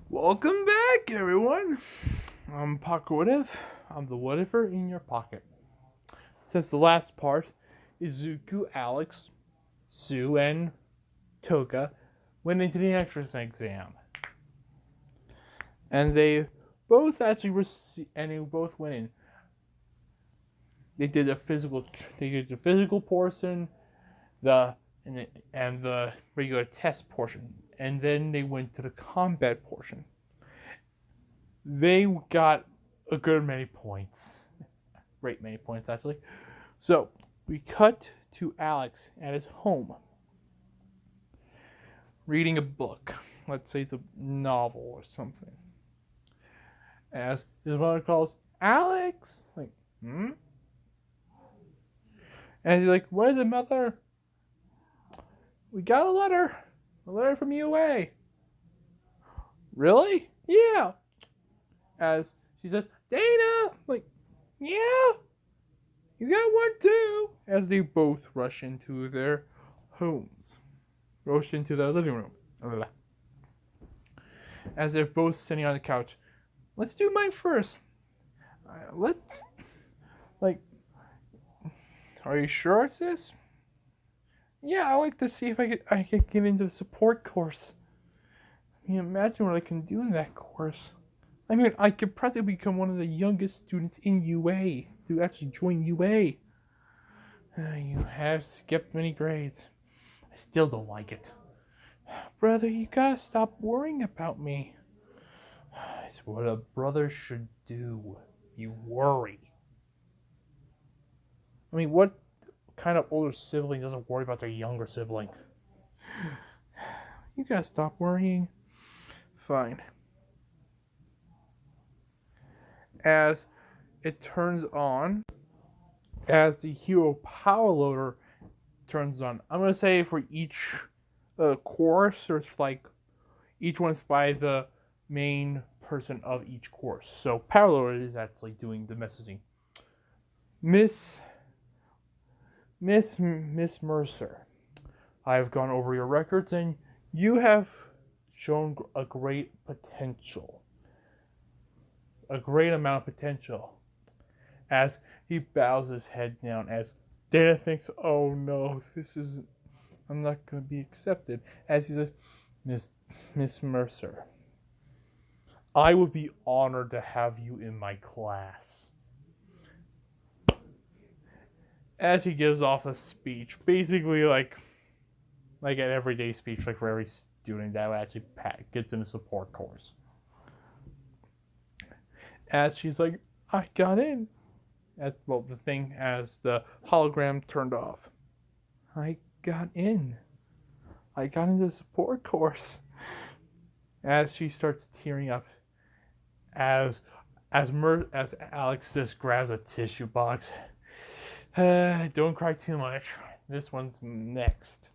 Welcome back, everyone. I'm Pocket. I'm the whatever in your pocket. Since the last part, Izuku, Alex, Sue, and Toka went into the entrance exam, and they both went in. They did the physical. They did the physical portion, the and the regular test portion, and then they went to the combat portion. They got a good many points. Great many points, actually. So, we cut to Alex at his home, reading a book. Let's say it's a novel or something. As his mother calls, Alex! Like, hmm? And he's like, what is it, mother? We got a letter. A letter from UA. Really? Yeah. As she says, Dana! Like, yeah! You got one too! As they both rush into their homes. Rush into their living room. As they're both sitting on the couch. Let's do mine first. Let's... Like... Are you sure it's this? Yeah, I like to see if I can get into a support course. I mean, imagine what I can do in that course. I mean, I could practically become one of the youngest students in UA to actually join UA. You have skipped many grades. I still don't like it. Brother, you gotta stop worrying about me. It's what a brother should do. You worry. I mean, what kind of older sibling doesn't worry about their younger sibling? You gotta stop worrying. Fine. As it turns on, as the hero power loader turns on, I'm gonna say for each course, there's like each one's by the main person of each course. So power loader is actually doing the messaging. Miss Mercer, I've gone over your records and you have shown a great potential. A great amount of potential. As he bows his head down, as Dana thinks, oh no, I'm not going to be accepted. As he says, Miss Mercer, I would be honored to have you in my class. As he gives off a speech, basically like an everyday speech, like for every student that actually gets in a support course. As she's like, I got in. As the hologram turned off. I got in. I got into the support course. As she starts tearing up, as Alex just grabs a tissue box. Don't cry too much. This one's next.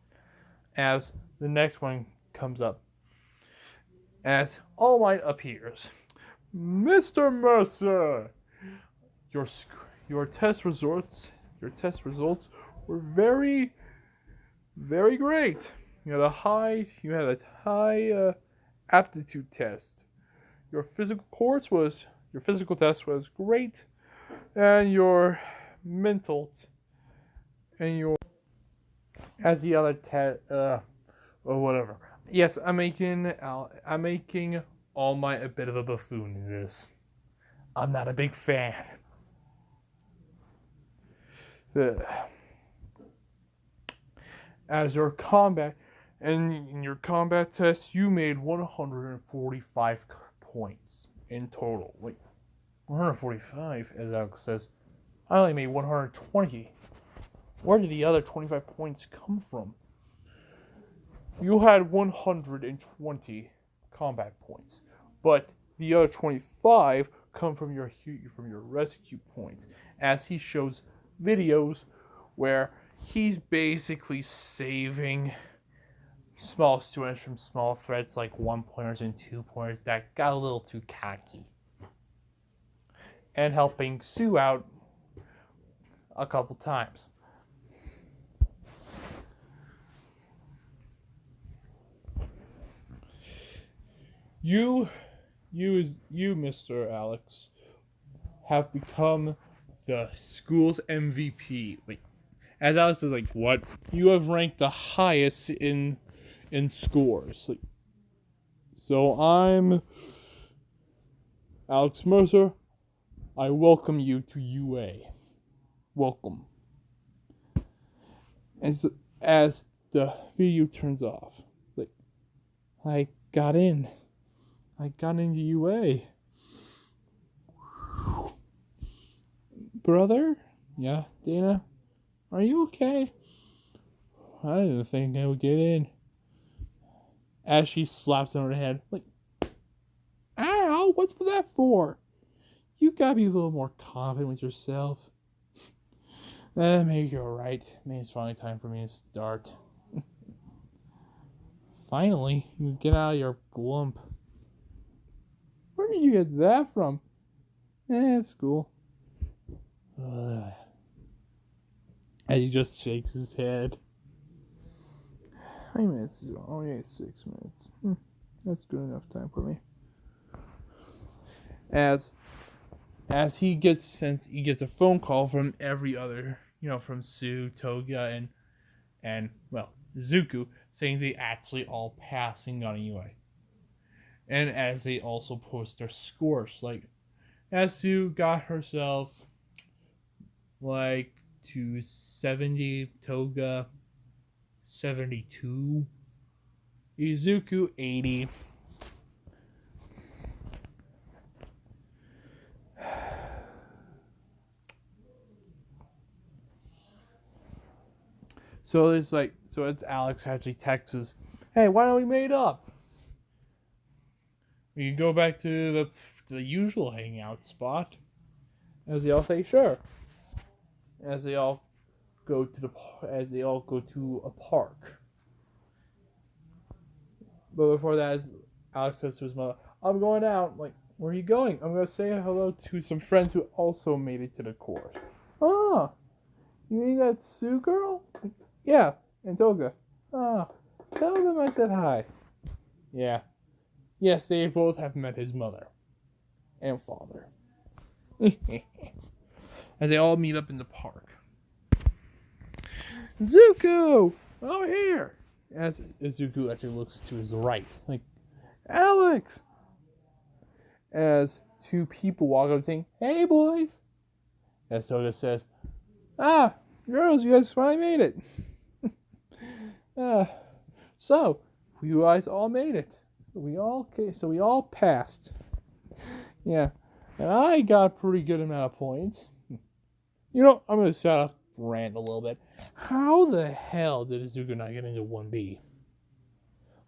As the next one comes up. As All Might appears. Mr. Mercer! Your test results were very, very great. You had a high aptitude test. Your physical test was great, and your mental and your as the other test or whatever. Yes, I'm making All Might a bit of a buffoon in this. I'm not a big fan. As your combat in your combat test, you made 145 points in total. Wait, 145, as Alex says. I only made 120. Where did the other 25 points come from? You had 120 combat points, but the other 25 come from your rescue points, as he shows videos where he's basically saving small students from small threats like 1-pointers and 2-pointers that got a little too cocky, and helping Sue out a couple times. You, you, Mr. Alex, have become the school's MVP. Wait, as Alex is like, what? You have ranked the highest in scores. Like, so I'm Alex Mercer. I welcome you to UA. Welcome. As the video turns off, like, I got in. I got into UA. Brother? Yeah, Dana? Are you okay? I didn't think I would get in. As she slaps him on her head, like, ow, what's that for? You gotta be a little more confident with yourself. Maybe you're right. Maybe it's finally time for me to start. Finally, you get out of your glump. Where did you get that from? It's cool. As he just shakes his head. How many minutes is it? Oh, yeah, 6 minutes. That's good enough time for me. As he gets a phone call from every other, from Sue, Toga, and well, Zuko, saying they actually all passed and got a UA. And as they also post their scores, like, as Sue got herself like to 70, Toga 72, Izuku 80. So it's Alex actually texts, hey, why don't we meet up? We can go back to the usual hangout spot. As they all say, sure. As they all go to a park. But before that, as Alex says to his mother, I'm going out. Like, where are you going? I'm going to say hello to some friends who also made it to the course. Oh, you mean that Sue girl? Yeah, and Toga. Ah, tell them I said hi. Yeah. Yes, they both have met his mother and father. As they all meet up in the park. Zuko! Over here! As Zuko actually looks to his right. Like, Alex! As two people walk up saying, hey, boys! As Toga says, ah, girls, you guys finally made it. So, you guys all made it. We all passed. Yeah. And I got a pretty good amount of points. I'm going to set up rant a little bit. How the hell did Izuku not get into 1B?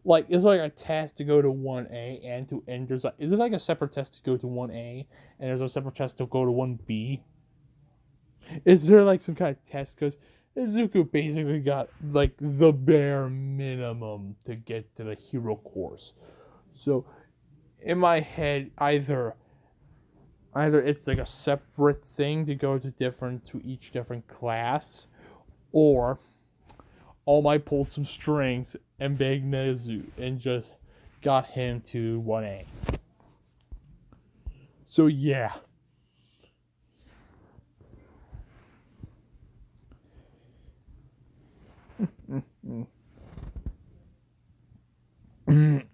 Like, it's like a test to go to 1A and to enter. Is it like a separate test to go to 1A and there's a separate test to go to 1B? Is there like some kind of test? Because Izuku basically got like the bare minimum to get to the hero course. So, in my head, either it's like a separate thing to go to each different class, or All Might pulled some strings and begged Nezu and just got him to 1A. So yeah.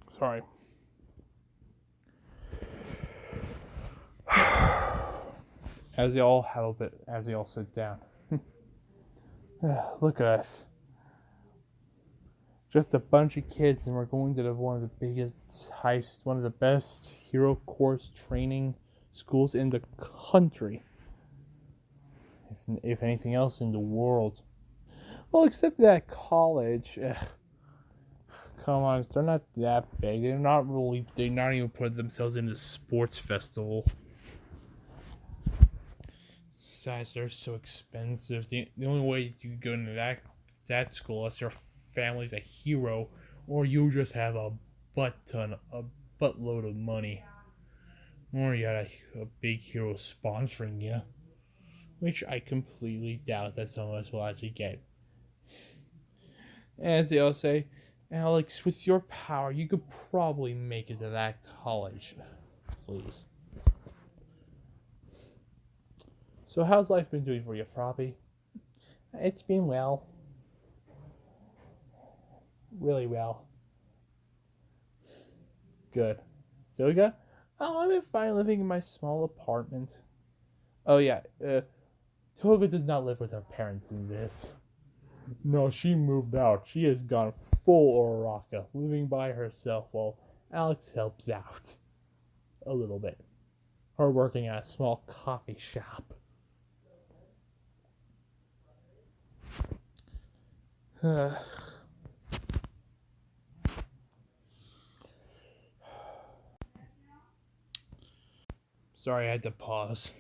Sorry. As they all sit down. Look at us. Just a bunch of kids, and we're going to one of the best hero course training schools in the country. If anything else in the world. Well, except that college. Come on, they're not that big. They're not even putting themselves in the sports festival. Besides, they're so expensive. The only way you go into that school unless your family's a hero, or you just have a buttload of money, or you got a big hero sponsoring you, which I completely doubt that some of us will actually get. As they all say, Alex, with your power, you could probably make it to that college. Please. So how's life been doing for you, Froppy? It's been well. Really well. Good. Toga? Oh, I've been fine living in my small apartment. Oh yeah, Toga does not live with her parents in this. No, she moved out. She has gone full Oraka, living by herself while Alex helps out. A little bit. Her working at a small coffee shop. Sorry, I had to pause.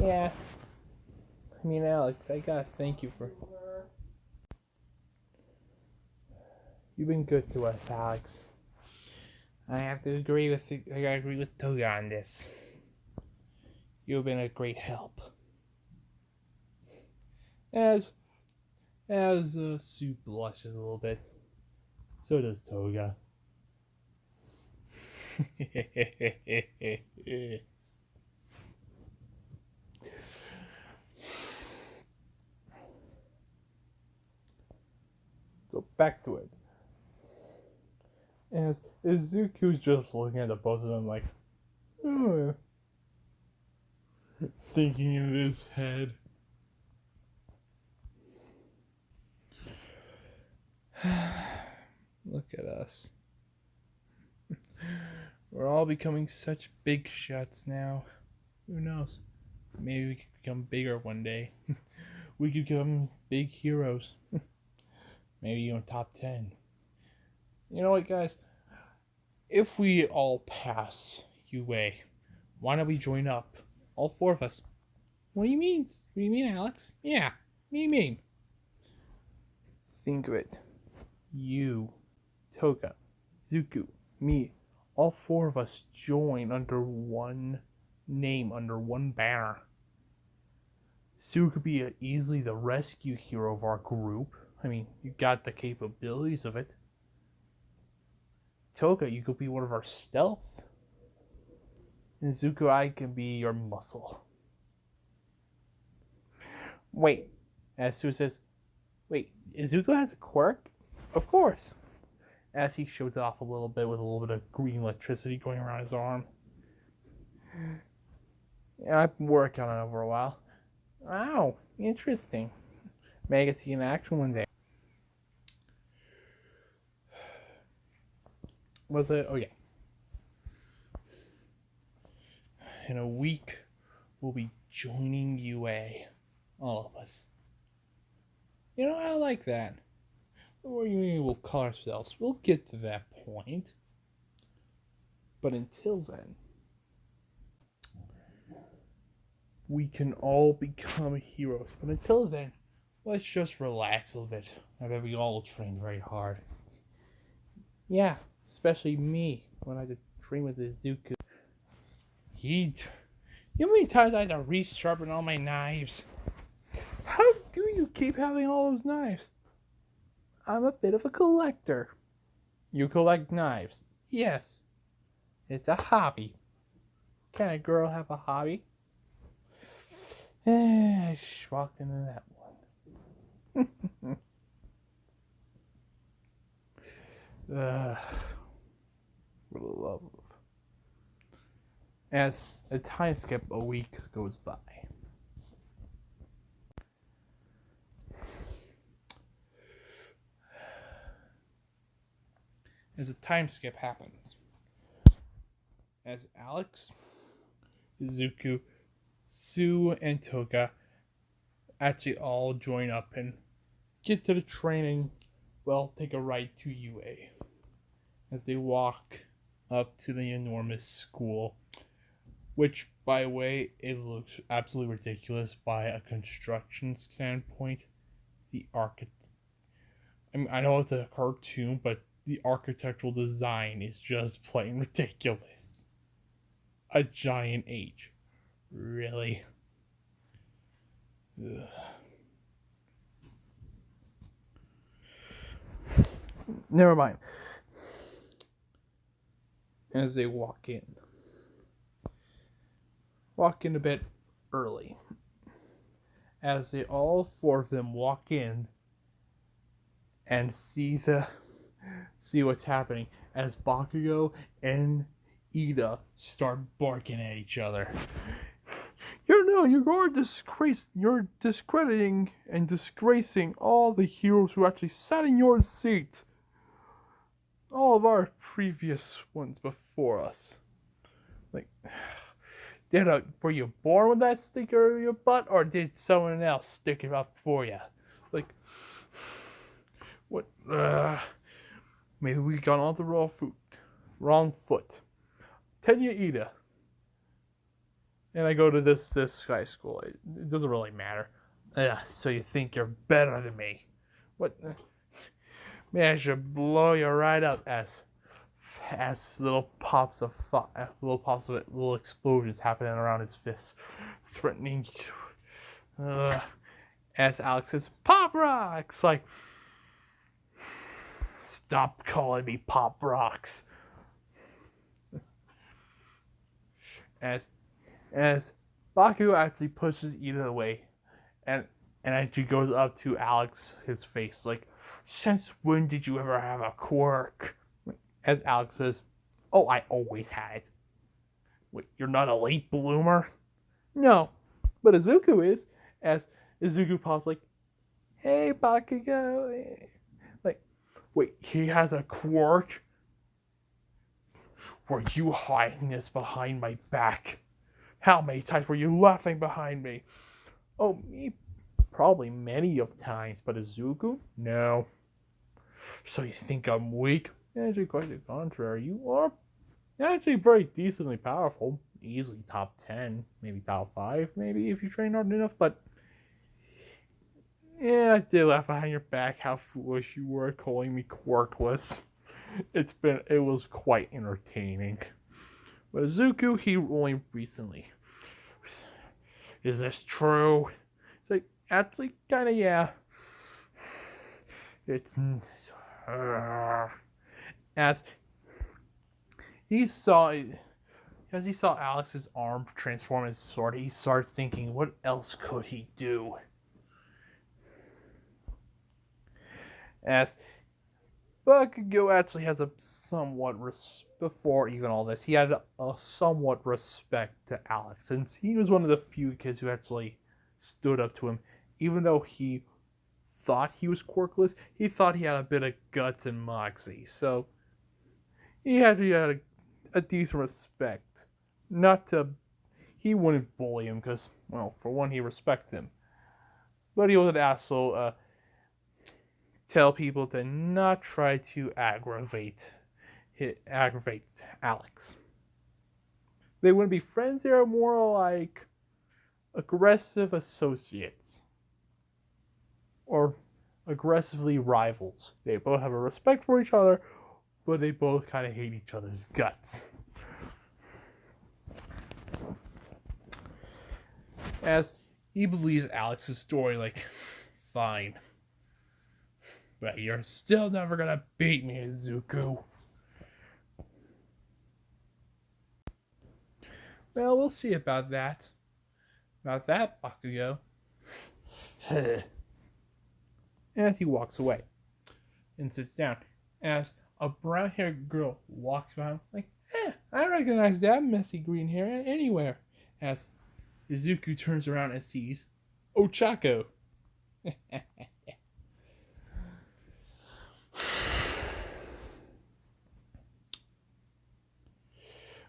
Yeah. I mean, Alex, I gotta thank you for... You've been good to us, Alex. I have to agree with you. I gotta agree with Toga on this. You've been a great help. As Sue blushes a little bit, so does Toga. So back to it. As Izuku's just looking at the both of them like, thinking in his head. Look at us. We're all becoming such big shots now. Who knows? Maybe we could become bigger one day. We could become big heroes. Maybe even top 10. You know what, guys? If we all pass UA, why don't we join up? All four of us. What do you mean? What do you mean, Alex? Yeah. What do you mean? Think of it. You, Toga, Zuku, me, all four of us join under one name, under one banner. Sue could be easily the rescue hero of our group. I mean, you got the capabilities of it. Toga, you could be one of our stealth. And Zuko, I can be your muscle. Wait, as Sue says, wait, Zuko has a quirk? Of course. As he shows off a little bit with a little bit of green electricity going around his arm. Yeah, I've been working on it over a while. Wow, interesting. May I get to see in action one day. Was it? Oh, yeah. In a week, we'll be joining UA. All of us. You know, I like that. Or UA will call ourselves. We'll get to that point. But until then, we can all become heroes. But until then, let's just relax a little bit. I bet we all train very hard. Yeah, especially me when I had to train with Izuku. You know how many times I had to resharpen all my knives? How do you keep having all those knives? I'm a bit of a collector. You collect knives? Yes. It's a hobby. Can a girl have a hobby? I walked into that one. For the love of. As a time skip, a week goes by. As a time skip happens, as Alex, Izuku, Sue, and Toga actually all join up and get to the train and, take a ride to UA. As they walk up to the enormous school, which, by the way, it looks absolutely ridiculous by a construction standpoint. I know it's a cartoon, but the architectural design is just plain ridiculous. A giant H. Really? Ugh. Never mind. As they walk in a bit early. As they all four of them walk in and see what's happening, as Bakugo and Ida start barking at each other. You're discrediting and disgracing all the heroes who actually sat in your seat. All of our previous ones before us. Like, were you born with that sticker in your butt, or did someone else stick it up for you? Like, what? Maybe we got on the wrong foot. Tenya Ida. And I go to this high school. It doesn't really matter. So you think you're better than me? What? Man, I should blow you right up as little explosions happening around his fists, threatening. As Alex says, "Pop rocks!" Like, stop calling me Pop Rocks. As Baku actually pushes Ida away, and actually goes up to Alex, his face, like, "Since when did you ever have a quirk?" As Alex says, "Oh, I always had it." "Wait, you're not a late bloomer?" "No, but Izuku is." As Izuku pops, like, "Hey, Bakugo." Like, wait, he has a quirk? Were you hiding this behind my back? How many times were you laughing behind me? Oh, me, probably many of times, but Izuku? No. So you think I'm weak? Actually, quite the contrary. You are actually very decently powerful. Easily top 10, maybe top 5, maybe if you train hard enough, but yeah, I did laugh behind your back how foolish you were calling me quirkless. It was quite entertaining. But Izuku, he only recently. Is this true? It's like, actually, kinda, yeah. It's as he saw Alex's arm transform into sword, he starts thinking, what else could he do? As Bakugo actually has a somewhat before even all this, he had a somewhat respect to Alex, since he was one of the few kids who actually stood up to him, even though he thought he was quirkless. He thought he had a bit of guts and moxie, so he actually had a decent respect. He wouldn't bully him because, well, for one, he respected him, but he would also tell people to not try to aggravate Alex. They wouldn't be friends, they are more like aggressive associates. Or aggressively rivals. They both have a respect for each other, but they both kind of hate each other's guts. As he believes Alex's story, like, fine. But you're still never gonna beat me, Izuku. Well, we'll see about that. About that, Bakugo. As he walks away and sits down, as a brown-haired girl walks by him, like, I recognize that messy green hair anywhere. As Izuku turns around and sees Ochako.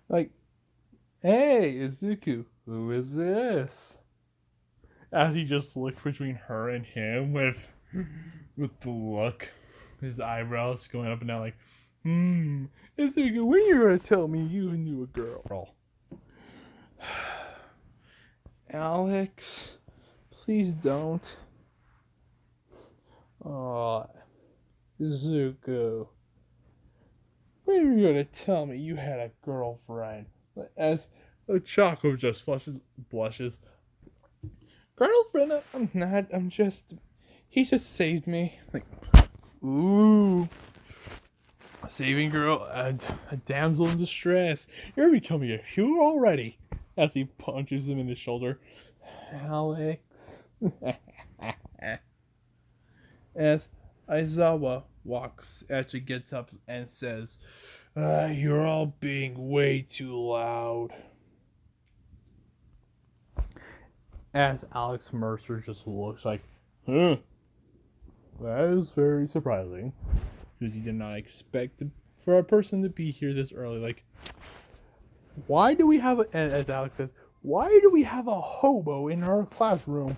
Like, hey, Izuku, who is this? As he just looks between her and him with the look, his eyebrows going up and down, like, Izuku, when you gonna tell me you knew a girl? Alex, please don't. Aw, Izuku, when are you gonna tell me you had a girlfriend? As Ochako just blushes. girlfriend, I'm not. I'm just. He just saved me. Like, ooh. Saving girl, a damsel in distress. You're becoming a hero already. As he punches him in the shoulder. Alex. As Aizawa actually gets up and says, "You're all being way too loud." As Alex Mercer just looks like, huh, that is very surprising. Because he did not expect for a person to be here this early. Like, why do we have, as Alex says, why do we have a hobo in our classroom?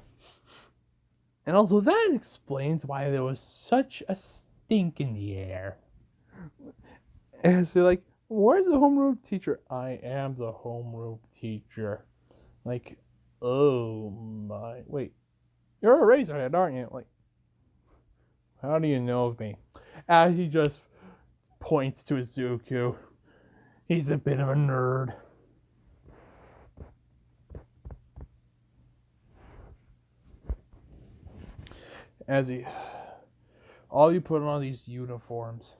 And also, that explains why there was such a stink in the air. And so, like, where's the homeroom teacher? I am the homeroom teacher. Like, oh my. Wait, you're a Razorhead, aren't you? Like, how do you know of me? As he just points to Izuku. He's a bit of a nerd. As all you put on these uniforms.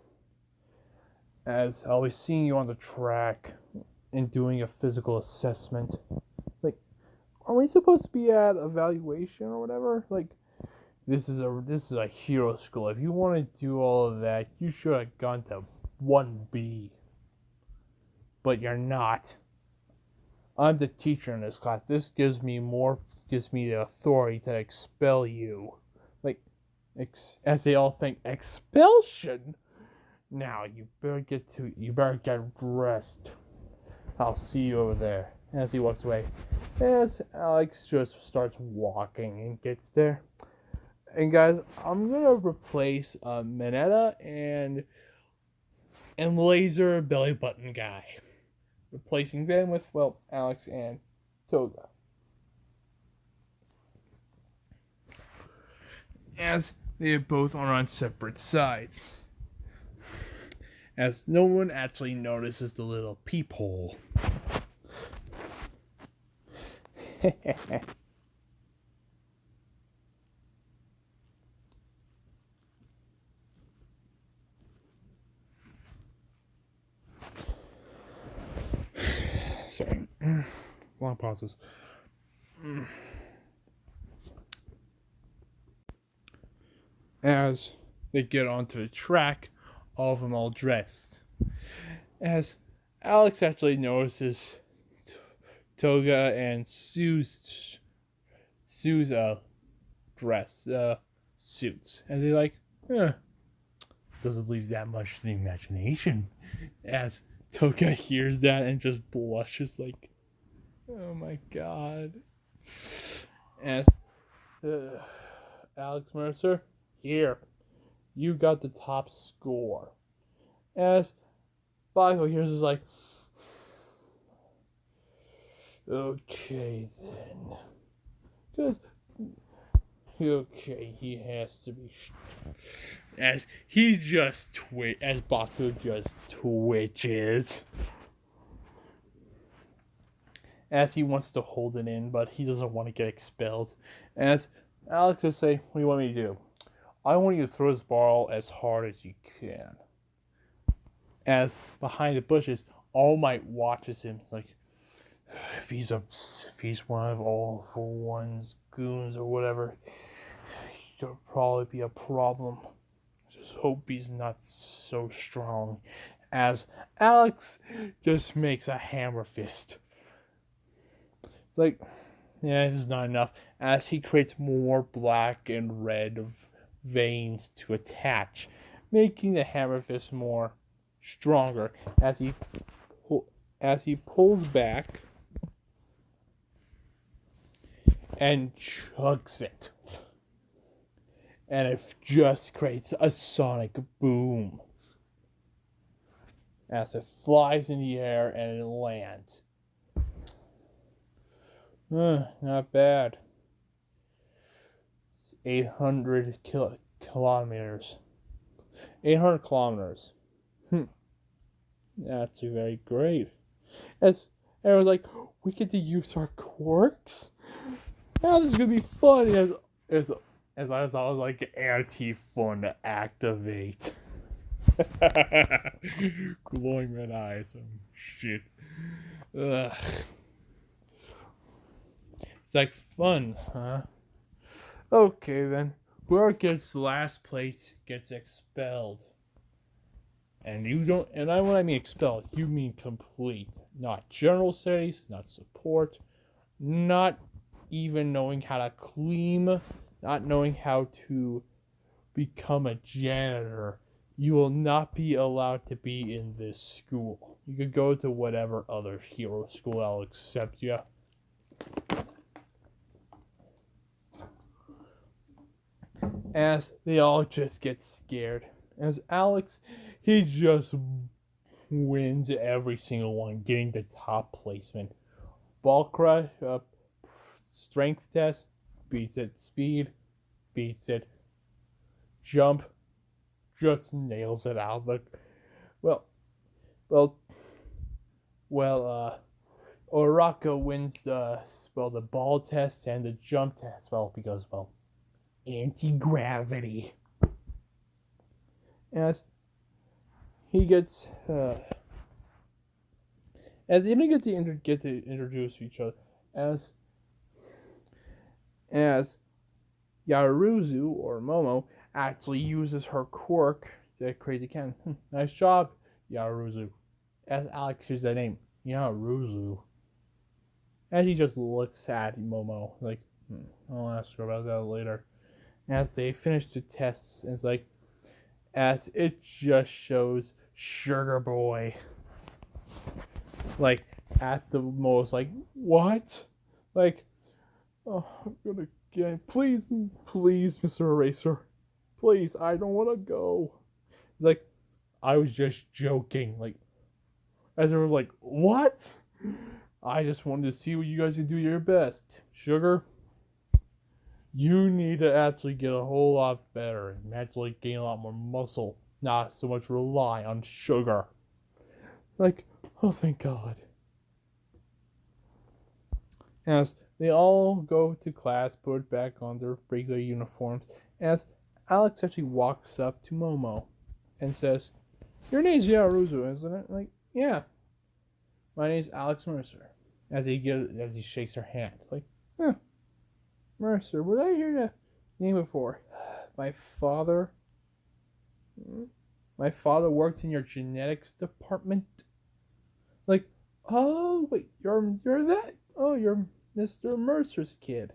As I'll be seeing you on the track and doing a physical assessment. Like, are we supposed to be at evaluation or whatever? Like, this is a hero school. If you want to do all of that, you should have gone to 1B. But you're not. I'm the teacher in this class. This gives me the authority to expel you. Like, as they all think, expulsion? Now you better get dressed. I'll see you over there. As he walks away, as Alex just starts walking and gets there. And guys, I'm gonna replace Mineta and Laser Belly Button Guy, replacing them with Alex and Toga. As they both are on separate sides. As no one actually notices the little peephole. Sorry. Long pauses. As they get onto the track, all of them all dressed. As Alex actually notices Toga and Sue's dress suits, and they're like, doesn't leave that much to the imagination. As Toga hears that and just blushes like, oh my god. As Alex Mercer, here, you got the top score. As Bago hears is like, okay then. Because, okay, he has to be. As Baku just twitches. As he wants to hold it in, but he doesn't want to get expelled. As Alex will say, what do you want me to do? I want you to throw this ball as hard as you can. As behind the bushes, All Might watches him. It's like, if he's one of All for One's goons or whatever, he'll probably be a problem. Just hope he's not so strong. As Alex just makes a hammer fist. It's like, yeah, this is not enough. As he creates more black and red veins to attach, making the hammer fist more stronger. As he pulls back and chugs it, and it just creates a sonic boom as it flies in the air and it lands. Not bad. 800 kilometers. 800 kilometers. That's very great. As everyone's like, we get to use our quirks? Now this is gonna be fun. As I was like anti-fun activate. Glowing red eyes. Oh, shit. Ugh. It's like fun, huh? Okay then. Whoever gets the last place gets expelled. And you don't, and when I mean expelled, you mean complete. Not general studies, not support, not even knowing how to clean, not knowing how to become a janitor. You will not be allowed to be in this school. You could go to whatever other hero school I'll accept you. As they all just get scared. As Alex, he just wins every single one, getting the top placement. Ball crush, strength test, beats it. Speed, beats it. Jump, just nails it out. Well, well, Oraka wins the ball test and the jump test. Because anti-gravity. As he gets, as they even get to introduce each other, as Yaruzu or Momo actually uses her quirk to create the cannon. Nice job, Yaruzu. As Alex hears that name, Yaruzu. As he just looks at Momo, like, I'll ask her about that later. As they finish the tests, it's like, as it just shows Sugar Boy. Like, at the most, like, what? Like, oh, I'm gonna get, please, Mr. Eraser. Please, I don't want to go. It's like, I was just joking. Like, as they were like, what? I just wanted to see what you guys can do your best. Sugar, you need to actually get a whole lot better and actually gain a lot more muscle. Not so much rely on sugar. Like, oh, thank God. As they all go to class, put back on their regular uniforms, as Alex actually walks up to Momo and says, "Your name's Yaruzu, isn't it?" Like, yeah. My name's Alex Mercer. As he shakes her hand, like, huh. Mercer, was I here to name before? My father works in your genetics department. Like, oh wait, you're that? Oh, you're Mr. Mercer's kid.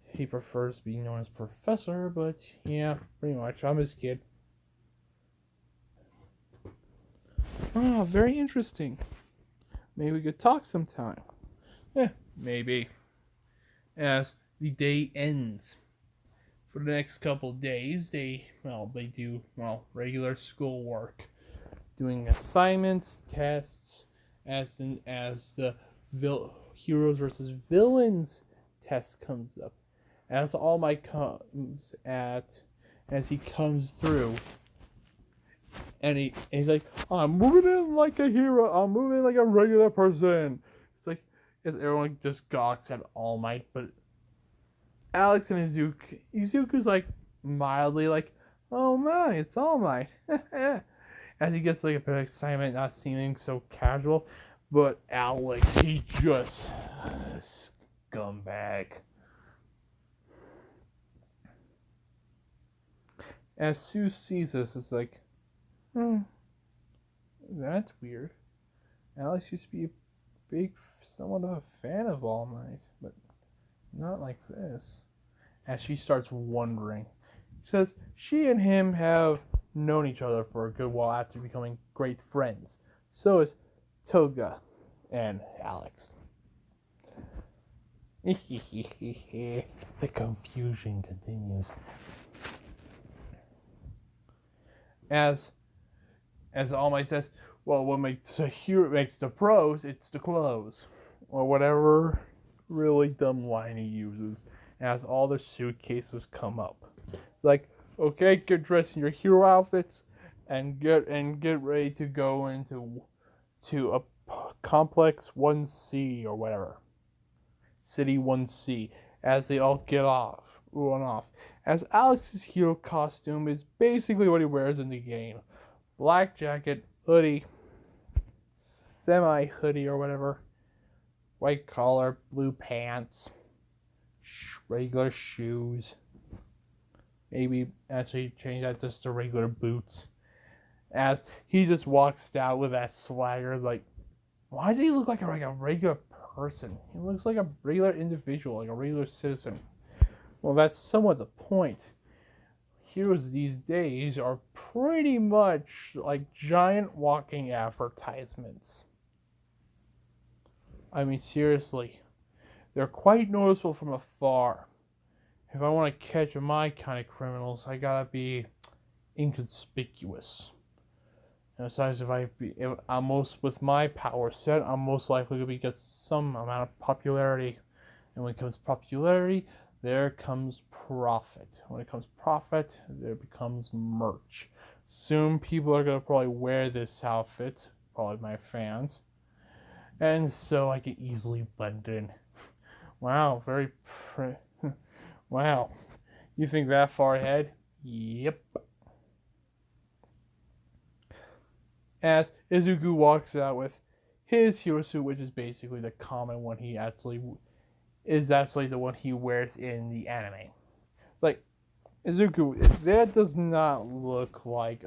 He prefers being known as Professor, but yeah, pretty much. I'm his kid. Oh, very interesting. Maybe we could talk sometime. Yeah, maybe. As the day ends. For the next couple days, they do regular schoolwork, doing assignments, tests, as the heroes versus villains test comes up. As All Might comes as he comes through, and he's like, I'm moving in like a hero. I'm moving like a regular person. It's like, as everyone just gawks at All Might, but Alex and Izuku's like mildly like, oh my, it's All Might. As he gets like a bit of excitement, not seeming so casual, but Alex, he just scumbag. As Sue sees this, it's like, that's weird. Alex used to be somewhat of a fan of All Might, but not like this. As she starts wondering, because she and him have known each other for a good while after becoming great friends. So is Toga and Alex. The confusion continues. As All Might says, well, what makes a hero makes the pros, it's the clothes. Or whatever really dumb line he uses. As all the suitcases come up. Like, okay, get dressed in your hero outfits and get ready to go into a complex 1C or whatever. City 1C as they all run off. As Alex's hero costume is basically what he wears in the game. Black jacket, hoodie, semi-hoodie or whatever, white collar, blue pants, regular shoes. Maybe actually change that just to regular boots. As he just walks out with that swagger, like, why does he look like a regular person? He looks like a regular individual, like a regular citizen. Well, that's somewhat the point. Heroes these days are pretty much like giant walking advertisements. I mean, seriously, they're quite noticeable from afar. If I want to catch my kind of criminals, I gotta be inconspicuous. And besides, if I'm with my power set, I'm most likely to get some amount of popularity. And when it comes popularity, there comes profit. When it comes profit, there becomes merch. Soon, people are gonna probably wear this outfit, probably my fans, and so I can easily blend in. Wow, wow. You think that far ahead? Yep. As Izuku walks out with his hero suit, which is basically the common one he actually the one he wears in the anime. Like, Izuku, that does not look like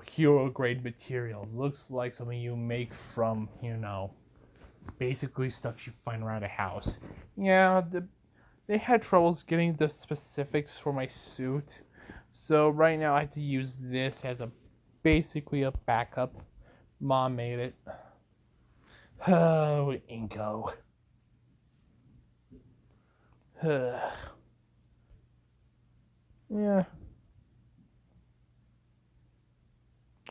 hero grade material. It looks like something you make from, basically stuff you find around a house. Yeah, they had troubles getting the specifics for my suit. So right now I have to use this as basically a backup. Mom made it. Oh, Inko. Yeah.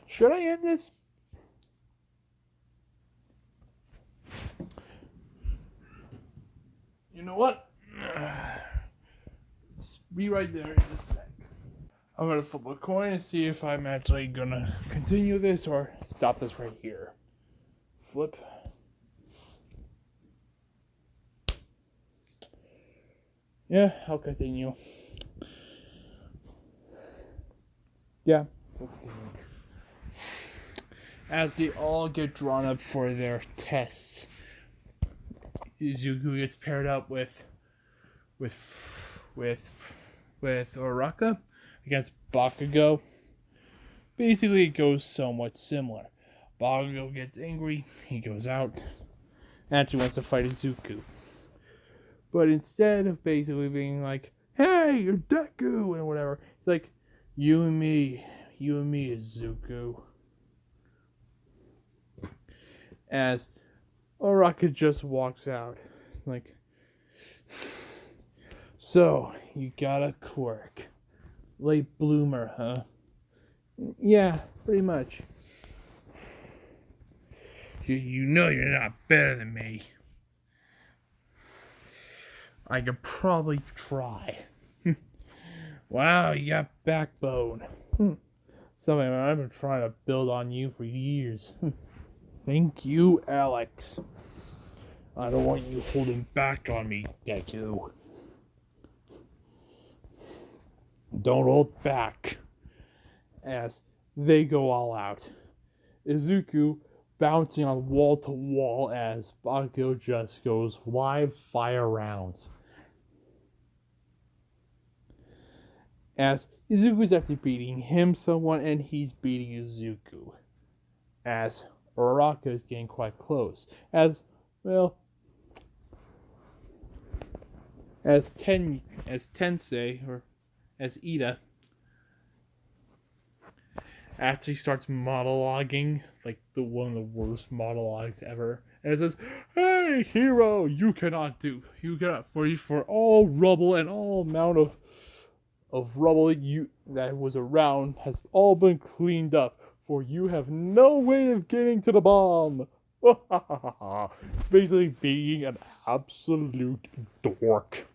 Should I end this? You know what? Let's be right there in a sec. I'm gonna flip a coin and see if I'm actually gonna continue this or stop this right here. Flip. Yeah, I'll continue. Yeah, still continue. As they all get drawn up for their tests, Izuku gets paired up with Oraka against Bakugo. Basically, it goes somewhat similar. Bakugo gets angry, he goes out, and he wants to fight Izuku. But instead of basically being like, "Hey, you're Deku," and whatever, it's like, you and me, Izuku. As Oraka just walks out. Like, so, you got a quirk. Late bloomer, huh? Yeah, pretty much. You know you're not better than me. I could probably try. Wow, you got backbone. Something I've been trying to build on you for years. Thank you, Alex. I don't want you holding back on me, Deku. Don't hold back. As they go all out. Izuku bouncing on wall to wall as Bakugo just goes live fire rounds. As Izuku's actually beating him someone and he's beating Izuku. As Uraraka is getting quite close. As Tensei, or as Ida, actually starts monologuing, like one of the worst monologues ever. And it says, "Hey, hero, you cannot for all rubble and all amount of rubble that was around has all been cleaned up, for you have no way of getting to the bomb." Basically being an absolute dork.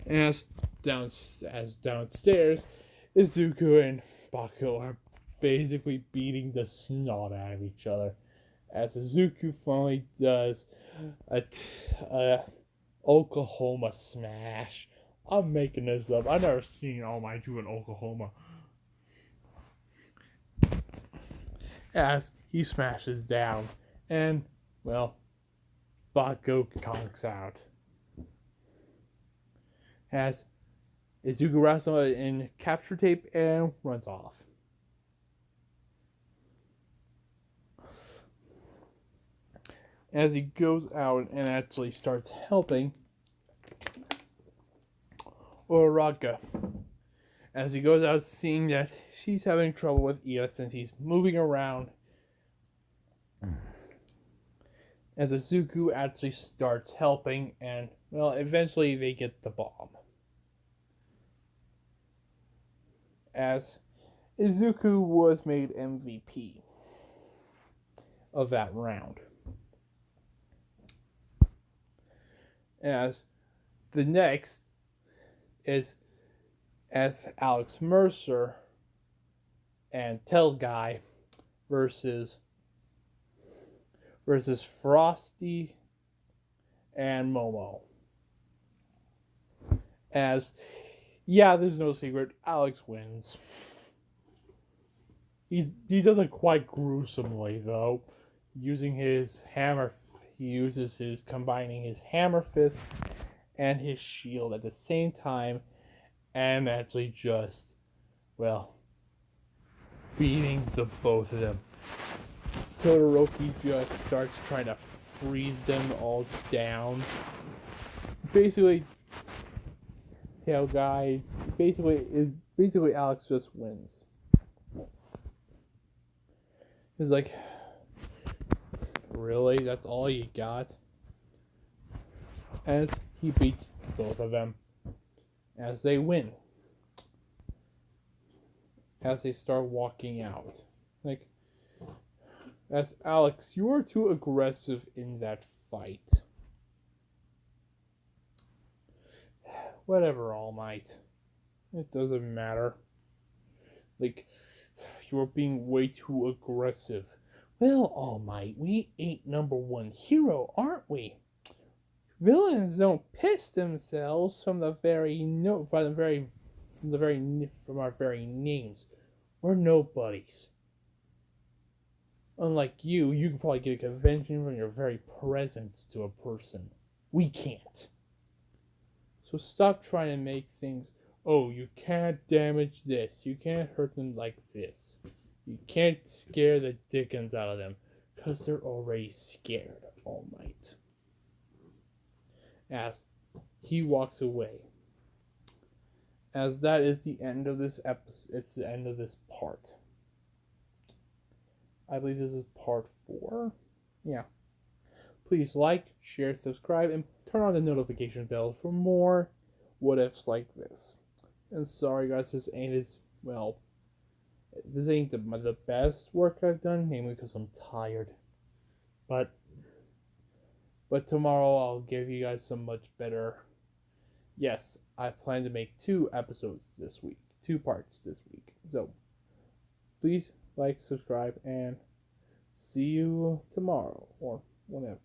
As downstairs, Izuku and Bakugo are basically beating the snot out of each other. as Izuku finally does a Oklahoma smash. I'm making this up. I've never seen All Might do an Oklahoma. As he smashes down, and, well, Bakugo conks out. As Izuku wraps him in capture tape and runs off. As he goes out and actually starts helping Uraraka. As he goes out seeing that she's having trouble with Ida since he's moving around. As Izuku actually starts helping and, well, eventually they get the bomb. As Izuku was made MVP of that round. As the next is as Alex Mercer and Tell Guy versus Frosty and Momo. As, yeah, there's no secret, Alex wins. He does it quite gruesomely though, using his hammer. He uses combining his hammer fist and his shield at the same time, and actually just, well, beating the both of them. Todoroki just starts trying to freeze them all down. Basically, Tail Guy basically Alex just wins. He's like, really? That's all you got? As he beats both of them. As they win. As they start walking out. Like, as Alex, you are too aggressive in that fight. Whatever, All Might. It doesn't matter. Like, you are being way too aggressive. Well, All Might, we ain't number one hero, aren't we? Villains don't piss themselves from our very names. We're nobodies. Unlike you can probably get a convention from your very presence to a person. We can't. So stop trying to make things, oh, you can't damage this. You can't hurt them like this. You can't scare the dickens out of them. Because they're already scared, All Might. As he walks away. As that is the end of this episode. It's the end of this part. I believe this is part 4. Yeah. Please like, share, subscribe, and turn on the notification bell for more what ifs like this. And sorry guys, this ain't the best work I've done, mainly because I'm tired. But tomorrow I'll give you guys some much better. Yes, I plan to make 2 episodes this week. 2 parts this week. So please like, subscribe, and see you tomorrow or whenever.